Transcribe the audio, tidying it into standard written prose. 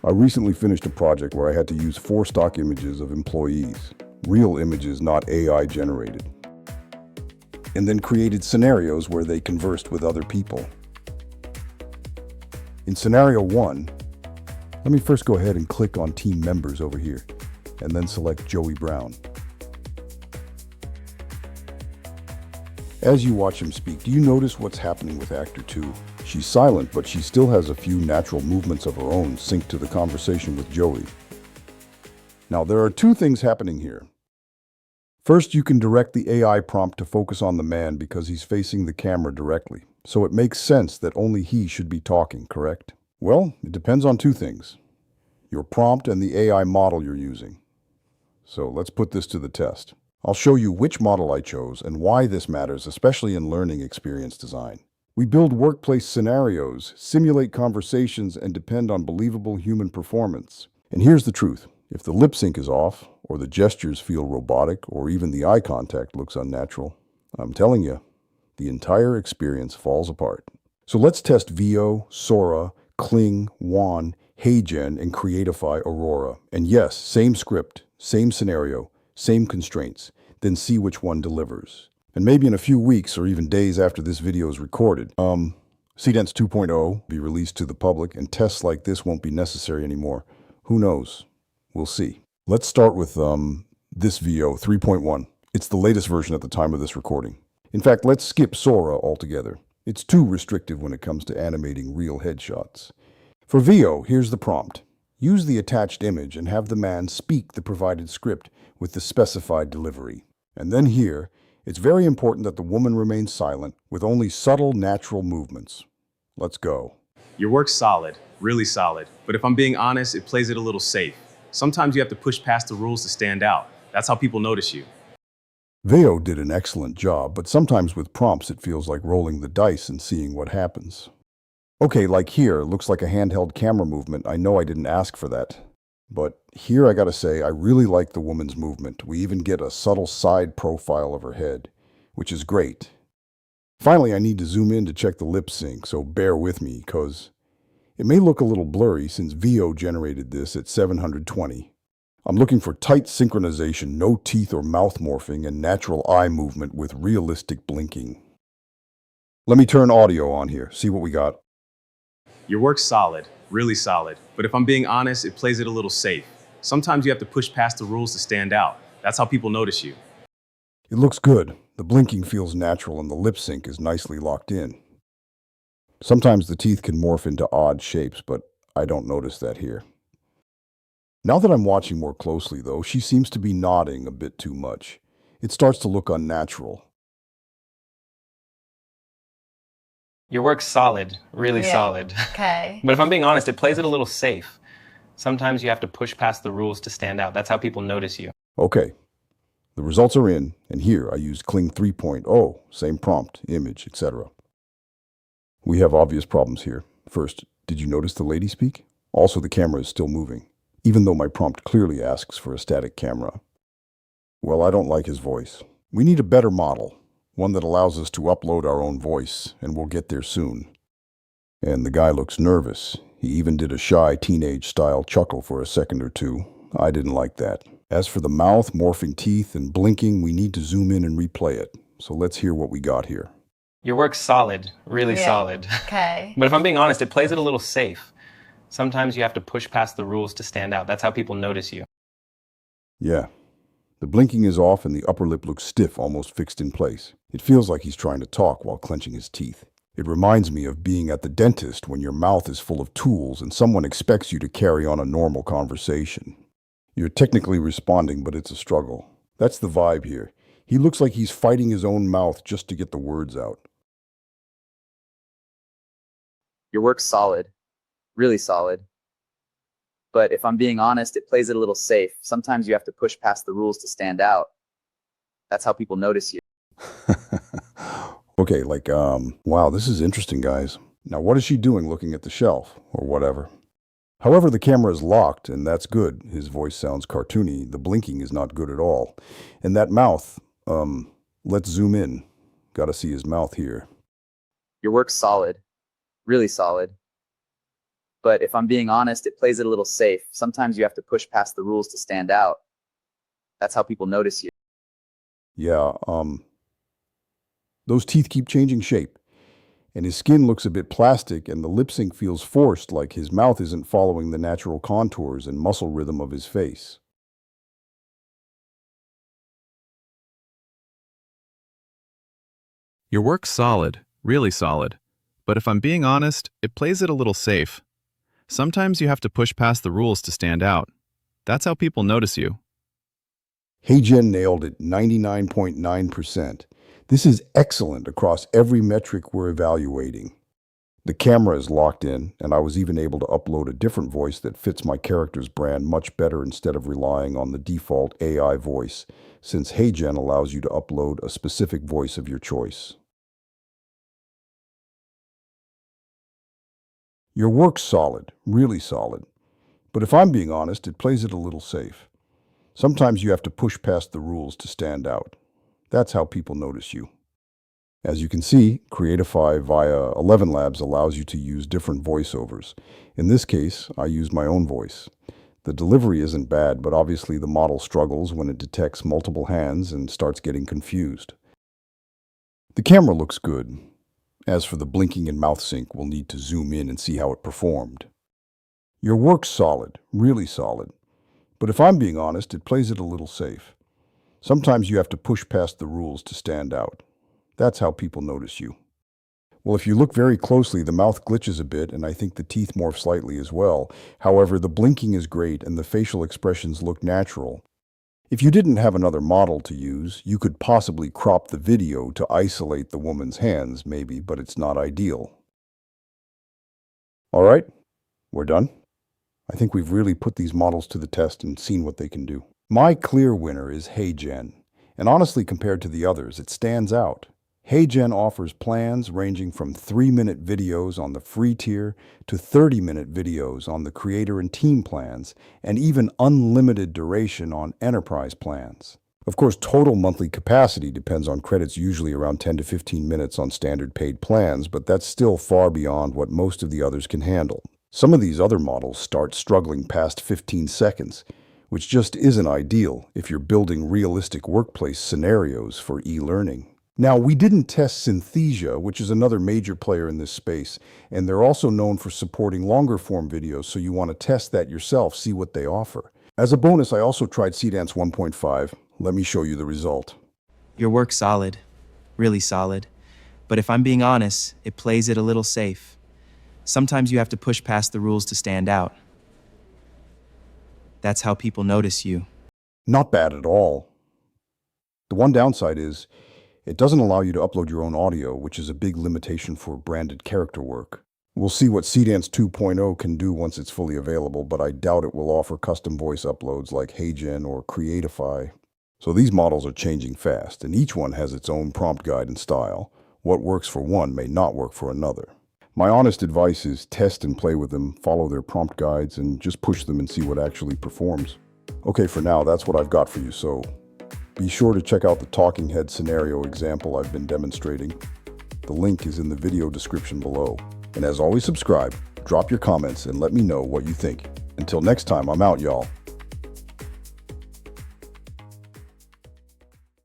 I recently finished a project where I had to use 4 stock images of employees, real images not AI generated, and then created scenarios where they conversed with other people. In scenario 1, let me first go ahead and click on team members over here, and then select Joey Brown. As you watch him speak, do you notice what's happening with actor 2? She's silent, but she still has a few natural movements of her own synced to the conversation with Joey. Now, there are 2 things happening here. First, you can direct the AI prompt to focus on the man because he's facing the camera directly. So it makes sense that only he should be talking, correct? Well, it depends on 2 things. Your prompt and the AI model you're using. So let's put this to the test. I'll show you which model I chose and why this matters, especially in learning experience design. We build workplace scenarios, simulate conversations, and depend on believable human performance. And here's the truth. If the lip sync is off, or the gestures feel robotic, or even the eye contact looks unnatural, I'm telling you, the entire experience falls apart. So let's test Veo, Sora, Kling, Juan, HeyGen, and Creatify Aurora. And yes, same script, same scenario, same constraints, then see which one delivers. And maybe in a few weeks or even days after this video is recorded, Seedance 2.0 will be released to the public and tests like this won't be necessary anymore. Who knows? We'll see. Let's start with this VO 3.1. It's the latest version at the time of this recording. In fact, let's skip Sora altogether. It's too restrictive when it comes to animating real headshots. For VO, here's the prompt. Use the attached image and have the man speak the provided script with the specified delivery. And then here, it's very important that the woman remains silent with only subtle, natural movements. Let's go. Your work's solid, really solid. But if I'm being honest, it plays it a little safe. Sometimes you have to push past the rules to stand out. That's how people notice you. Veo did an excellent job, but sometimes with prompts it feels like rolling the dice and seeing what happens. Okay, like here, looks like a handheld camera movement. I know I didn't ask for that. But here I gotta say, I really like the woman's movement. We even get a subtle side profile of her head, which is great. Finally, I need to zoom in to check the lip sync, so bear with me, cause it may look a little blurry since Veo generated this at 720. I'm looking for tight synchronization, no teeth or mouth morphing, and natural eye movement with realistic blinking. Let me turn audio on here, see what we got. Your work's solid, really solid. But if I'm being honest, it plays it a little safe. Sometimes you have to push past the rules to stand out. That's how people notice you. It looks good. The blinking feels natural and the lip sync is nicely locked in. Sometimes the teeth can morph into odd shapes, but I don't notice that here. Now that I'm watching more closely, though, she seems to be nodding a bit too much. It starts to look unnatural. Your work's solid, really solid. Okay. But if I'm being honest, it plays it a little safe. Sometimes you have to push past the rules to stand out. That's how people notice you. Okay. The results are in, and here I used Kling 3.0, same prompt, image, etc. We have obvious problems here. First, did you notice the lady speak? Also, the camera is still moving, even though my prompt clearly asks for a static camera. Well, I don't like his voice. We need a better model, one that allows us to upload our own voice, and we'll get there soon. And the guy looks nervous. He even did a shy teenage-style chuckle for a second or two. I didn't like that. As for the mouth, morphing teeth, and blinking, we need to zoom in and replay it. So let's hear what we got here. Your work's solid, really solid. Okay. But if I'm being honest, it plays it a little safe. Sometimes you have to push past the rules to stand out. That's how people notice you. Yeah. The blinking is off and the upper lip looks stiff, almost fixed in place. It feels like he's trying to talk while clenching his teeth. It reminds me of being at the dentist when your mouth is full of tools and someone expects you to carry on a normal conversation. You're technically responding, but it's a struggle. That's the vibe here. He looks like he's fighting his own mouth just to get the words out. Your work's solid, really solid. But if I'm being honest, it plays it a little safe. Sometimes you have to push past the rules to stand out. That's how people notice you. Okay, wow, this is interesting, guys. Now, what is she doing looking at the shelf, or whatever? However, the camera is locked, and that's good. His voice sounds cartoony. The blinking is not good at all. And that mouth, let's zoom in. Gotta see his mouth here. Your work's solid, really solid. But if I'm being honest, it plays it a little safe. Sometimes you have to push past the rules to stand out. That's how people notice you. Yeah, those teeth keep changing shape, and his skin looks a bit plastic, and the lip sync feels forced, like his mouth isn't following the natural contours and muscle rhythm of his face. Your work's solid, really solid. But if I'm being honest, it plays it a little safe. Sometimes you have to push past the rules to stand out. That's how people notice you. HeyGen nailed it 99.9%. This is excellent across every metric we're evaluating. The camera is locked in, and I was even able to upload a different voice that fits my character's brand much better instead of relying on the default AI voice, since HeyGen allows you to upload a specific voice of your choice. Your work's solid, really solid. But if I'm being honest, it plays it a little safe. Sometimes you have to push past the rules to stand out. That's how people notice you. As you can see, Creatify via 11 Labs allows you to use different voiceovers. In this case, I use my own voice. The delivery isn't bad, but obviously the model struggles when it detects multiple hands and starts getting confused. The camera looks good. As for the blinking and mouth sync, we'll need to zoom in and see how it performed. Your work's solid, really solid. But if I'm being honest, it plays it a little safe. Sometimes you have to push past the rules to stand out. That's how people notice you. Well, if you look very closely, the mouth glitches a bit, and I think the teeth morph slightly as well. However, the blinking is great, and the facial expressions look natural. If you didn't have another model to use, you could possibly crop the video to isolate the woman's hands, maybe, but it's not ideal. All right, we're done. I think we've really put these models to the test and seen what they can do. My clear winner is HeyGen, and honestly, compared to the others, it stands out. HeyGen offers plans ranging from 3-minute videos on the free tier to 30-minute videos on the creator and team plans, and even unlimited duration on enterprise plans. Of course, total monthly capacity depends on credits, usually around 10 to 15 minutes on standard paid plans, but that's still far beyond what most of the others can handle. Some of these other models start struggling past 15 seconds, which just isn't ideal if you're building realistic workplace scenarios for e-learning. Now, we didn't test Synthesia, which is another major player in this space, and they're also known for supporting longer form videos, so you want to test that yourself, see what they offer. As a bonus, I also tried Seedance 1.5. Let me show you the result. Your work's solid, really solid. But if I'm being honest, it plays it a little safe. Sometimes you have to push past the rules to stand out. That's how people notice you. Not bad at all. The one downside is it doesn't allow you to upload your own audio, which is a big limitation for branded character work. We'll see what Seedance 2.0 can do once it's fully available, but I doubt it will offer custom voice uploads like HeyGen or Creatify. So these models are changing fast, and each one has its own prompt guide and style. What works for one may not work for another. My honest advice is test and play with them, follow their prompt guides, and just push them and see what actually performs. Okay, for now, that's what I've got for you, so be sure to check out the talking head scenario example I've been demonstrating. The link is in the video description below. And as always, subscribe, drop your comments, and let me know what you think. Until next time, I'm out, y'all.